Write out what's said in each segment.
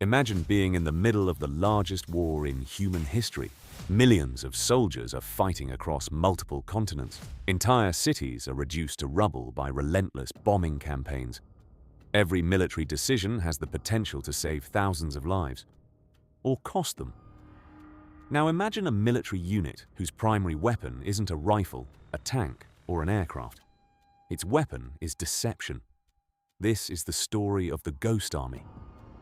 Imagine being in the middle of the largest war in human history. Millions of soldiers are fighting across multiple continents. Entire cities are reduced to rubble by relentless bombing campaigns. Every military decision has the potential to save thousands of lives, or cost them. Now imagine a military unit whose primary weapon isn't a rifle, a tank, or an aircraft. Its weapon is deception. This is the story of the Ghost Army,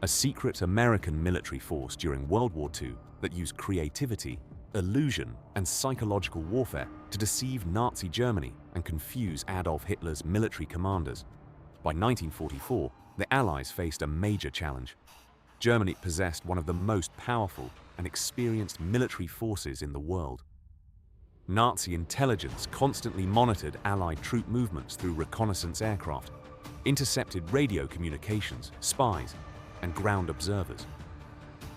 a secret American military force during World War II that used creativity, illusion, and psychological warfare to deceive Nazi Germany and confuse Adolf Hitler's military commanders. By 1944, the Allies faced a major challenge. Germany possessed one of the most powerful and experienced military forces in the world. Nazi intelligence constantly monitored Allied troop movements through reconnaissance aircraft, intercepted radio communications, spies, and ground observers.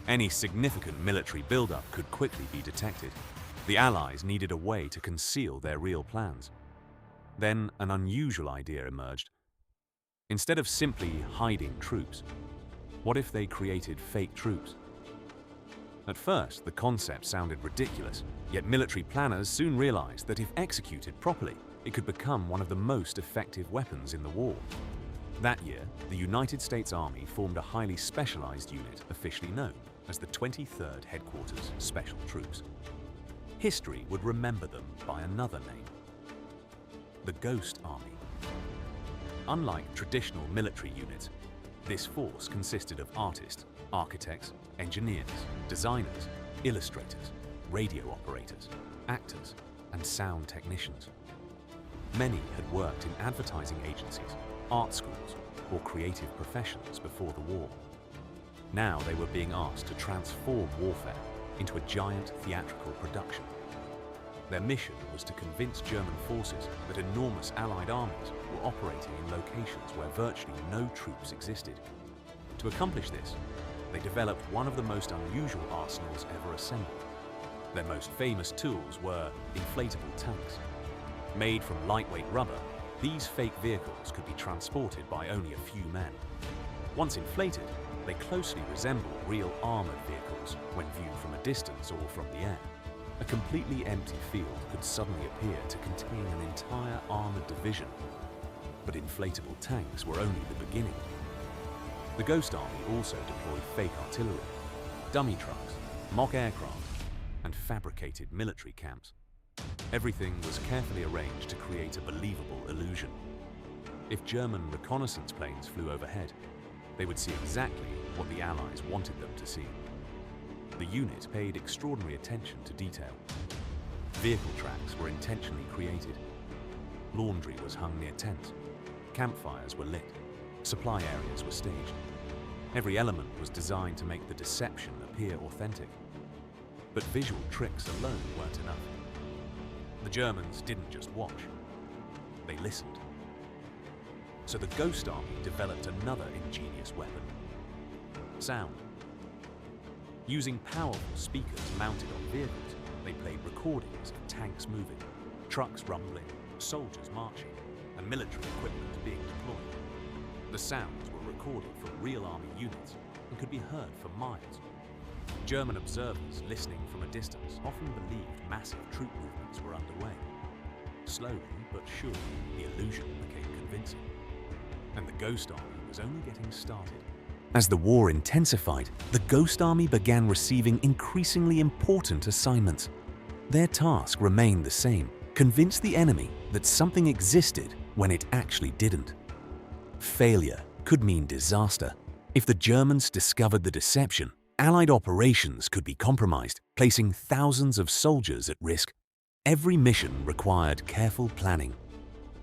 Any significant military buildup could quickly be detected. The Allies needed a way to conceal their real plans. Then an unusual idea emerged. Instead of simply hiding troops, what if they created fake troops? At first, the concept sounded ridiculous, yet military planners soon realized that if executed properly, it could become one of the most effective weapons in the war. That year, the United States Army formed a highly specialized unit officially known as the 23rd Headquarters Special Troops. History would remember them by another name: the Ghost Army. Unlike traditional military units, this force consisted of artists, architects, engineers, designers, illustrators, radio operators, actors, and sound technicians. Many had worked in advertising agencies, art schools, or creative professions before the war. Now they were being asked to transform warfare into a giant theatrical production. Their mission was to convince German forces that enormous Allied armies were operating in locations where virtually no troops existed. To accomplish this, they developed one of the most unusual arsenals ever assembled. Their most famous tools were inflatable tanks. Made from lightweight rubber, these fake vehicles could be transported by only a few men. Once inflated, they closely resembled real armored vehicles when viewed from a distance or from the air. A completely empty field could suddenly appear to contain an entire armored division. But inflatable tanks were only the beginning. The Ghost Army also deployed fake artillery, dummy trucks, mock aircraft, and fabricated military camps. Everything was carefully arranged to create a believable illusion. If German reconnaissance planes flew overhead, they would see exactly what the Allies wanted them to see. The unit paid extraordinary attention to detail. Vehicle tracks were intentionally created. Laundry was hung near tents. Campfires were lit. Supply areas were staged. Every element was designed to make the deception appear authentic. But visual tricks alone weren't enough. The Germans didn't just watch, they listened. So the Ghost Army developed another ingenious weapon: sound. Using powerful speakers mounted on vehicles, they played recordings of tanks moving, trucks rumbling, soldiers marching, and military equipment being deployed. The sounds were recorded from real army units and could be heard for miles. German observers listening from a distance often believed massive troop movements were underway. Slowly but surely, the illusion became convincing. And the Ghost Army was only getting started. As the war intensified, the Ghost Army began receiving increasingly important assignments. Their task remained the same: convince the enemy that something existed when it actually didn't. Failure could mean disaster. If the Germans discovered the deception, Allied operations could be compromised, placing thousands of soldiers at risk. Every mission required careful planning.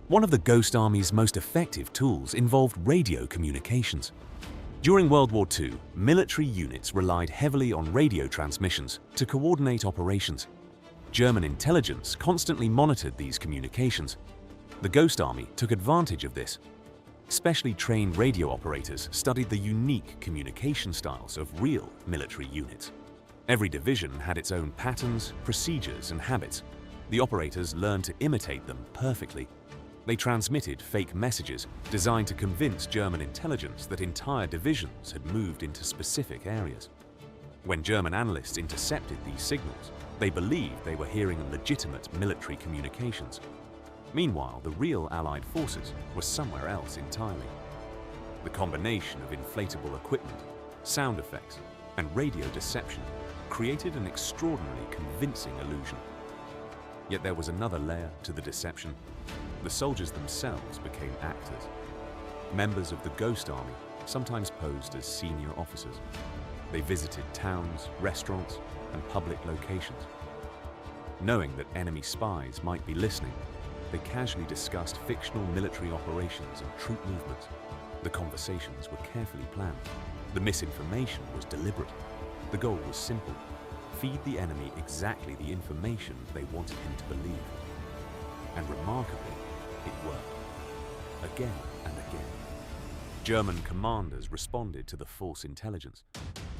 One of the Ghost Army's most effective tools involved radio communications. During World War II, military units relied heavily on radio transmissions to coordinate operations. German intelligence constantly monitored these communications. The Ghost Army took advantage of this. Specially trained radio operators studied the unique communication styles of real military units. Every division had its own patterns, procedures, and habits. The operators learned to imitate them perfectly. They transmitted fake messages designed to convince German intelligence that entire divisions had moved into specific areas. When German analysts intercepted these signals, they believed they were hearing legitimate military communications. Meanwhile, the real Allied forces were somewhere else entirely. The combination of inflatable equipment, sound effects, and radio deception created an extraordinarily convincing illusion. Yet there was another layer to the deception. The soldiers themselves became actors. Members of the Ghost Army sometimes posed as senior officers. They visited towns, restaurants, and public locations. Knowing that enemy spies might be listening, they casually discussed fictional military operations and troop movements. The conversations were carefully planned. The misinformation was deliberate. The goal was simple: feed the enemy exactly the information they wanted him to believe. And remarkably, it worked. Again and again. German commanders responded to the false intelligence.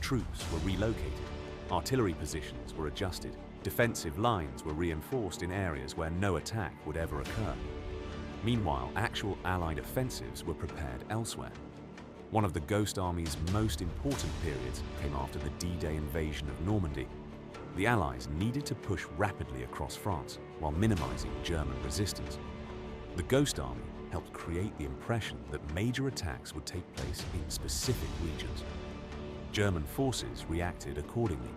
Troops were relocated, artillery positions were adjusted, defensive lines were reinforced in areas where no attack would ever occur. Meanwhile, actual Allied offensives were prepared elsewhere. One of the Ghost Army's most important periods came after the D-Day invasion of Normandy. The Allies needed to push rapidly across France while minimizing German resistance. The Ghost Army helped create the impression that major attacks would take place in specific regions. German forces reacted accordingly.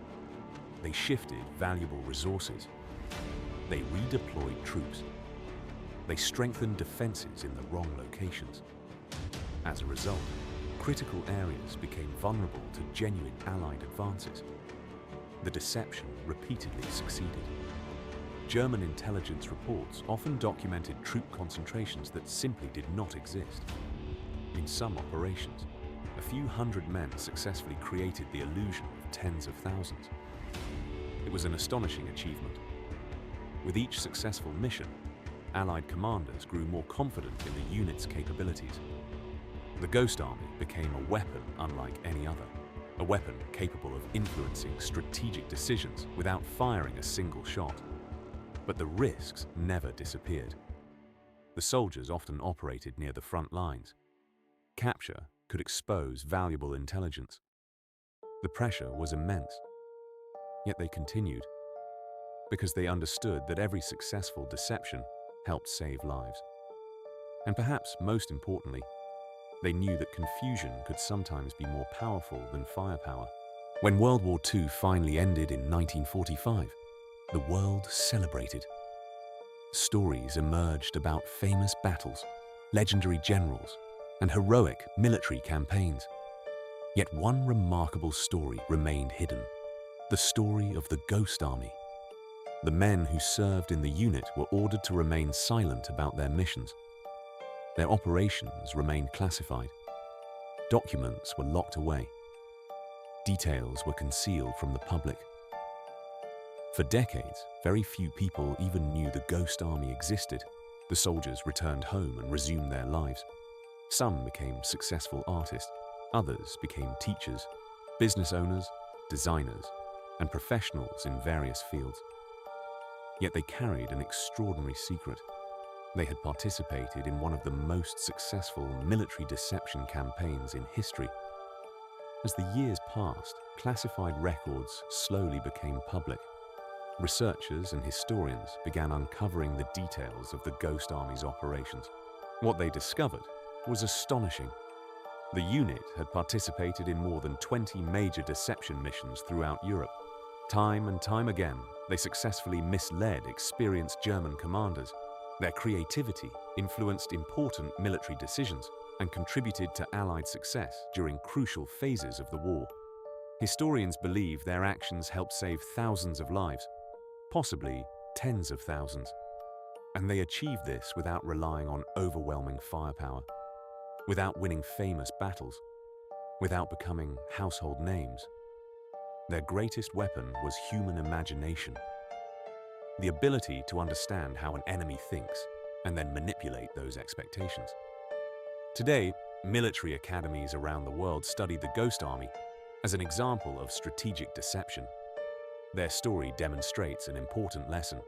They shifted valuable resources. They redeployed troops. They strengthened defenses in the wrong locations. As a result, critical areas became vulnerable to genuine Allied advances. The deception repeatedly succeeded. German intelligence reports often documented troop concentrations that simply did not exist. In some operations, a few hundred men successfully created the illusion of tens of thousands. It was an astonishing achievement. With each successful mission, Allied commanders grew more confident in the unit's capabilities. The Ghost Army became a weapon unlike any other, a weapon capable of influencing strategic decisions without firing a single shot. But the risks never disappeared. The soldiers often operated near the front lines. Capture could expose valuable intelligence. The pressure was immense. Yet they continued, because they understood that every successful deception helped save lives. And perhaps most importantly, they knew that confusion could sometimes be more powerful than firepower. When World War II finally ended in 1945, the world celebrated. Stories emerged about famous battles, legendary generals, and heroic military campaigns. Yet one remarkable story remained hidden: the story of the Ghost Army. The men who served in the unit were ordered to remain silent about their missions. Their operations remained classified. Documents were locked away. Details were concealed from the public. For decades, very few people even knew the Ghost Army existed. The soldiers returned home and resumed their lives. Some became successful artists. Others became teachers, business owners, designers, and professionals in various fields. Yet they carried an extraordinary secret. They had participated in one of the most successful military deception campaigns in history. As the years passed, classified records slowly became public. Researchers and historians began uncovering the details of the Ghost Army's operations. What they discovered was astonishing. The unit had participated in more than 20 major deception missions throughout Europe. Time and time again, they successfully misled experienced German commanders. Their creativity influenced important military decisions and contributed to Allied success during crucial phases of the war. Historians believe their actions helped save thousands of lives, possibly tens of thousands. And they achieved this without relying on overwhelming firepower, without winning famous battles, without becoming household names. Their greatest weapon was human imagination. The ability to understand how an enemy thinks and then manipulate those expectations. Today, military academies around the world study the Ghost Army as an example of strategic deception. Their story demonstrates an important lesson.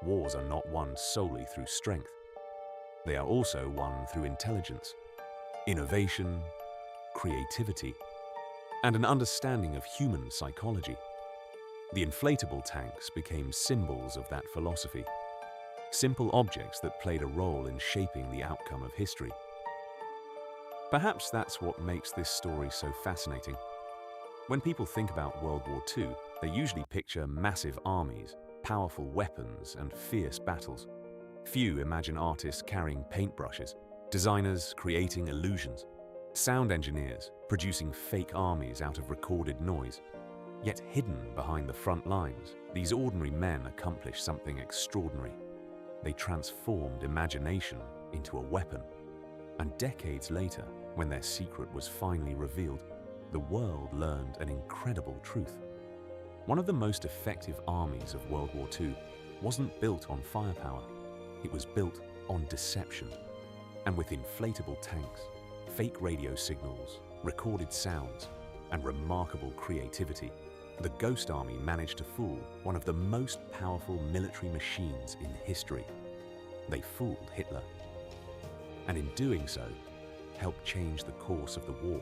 Wars are not won solely through strength. They are also won through intelligence, innovation, creativity, and an understanding of human psychology. The inflatable tanks became symbols of that philosophy, simple objects that played a role in shaping the outcome of history. Perhaps that's what makes this story so fascinating. When people think about World War II, they usually picture massive armies, powerful weapons, and fierce battles. Few imagine artists carrying paintbrushes, designers creating illusions, sound engineers producing fake armies out of recorded noise. Yet hidden behind the front lines, these ordinary men accomplished something extraordinary. They transformed imagination into a weapon. And decades later, when their secret was finally revealed, the world learned an incredible truth. One of the most effective armies of World War II wasn't built on firepower. It was built on deception. And with inflatable tanks, fake radio signals, recorded sounds, and remarkable creativity, the Ghost Army managed to fool one of the most powerful military machines in history. They fooled Hitler. And in doing so, helped change the course of the war.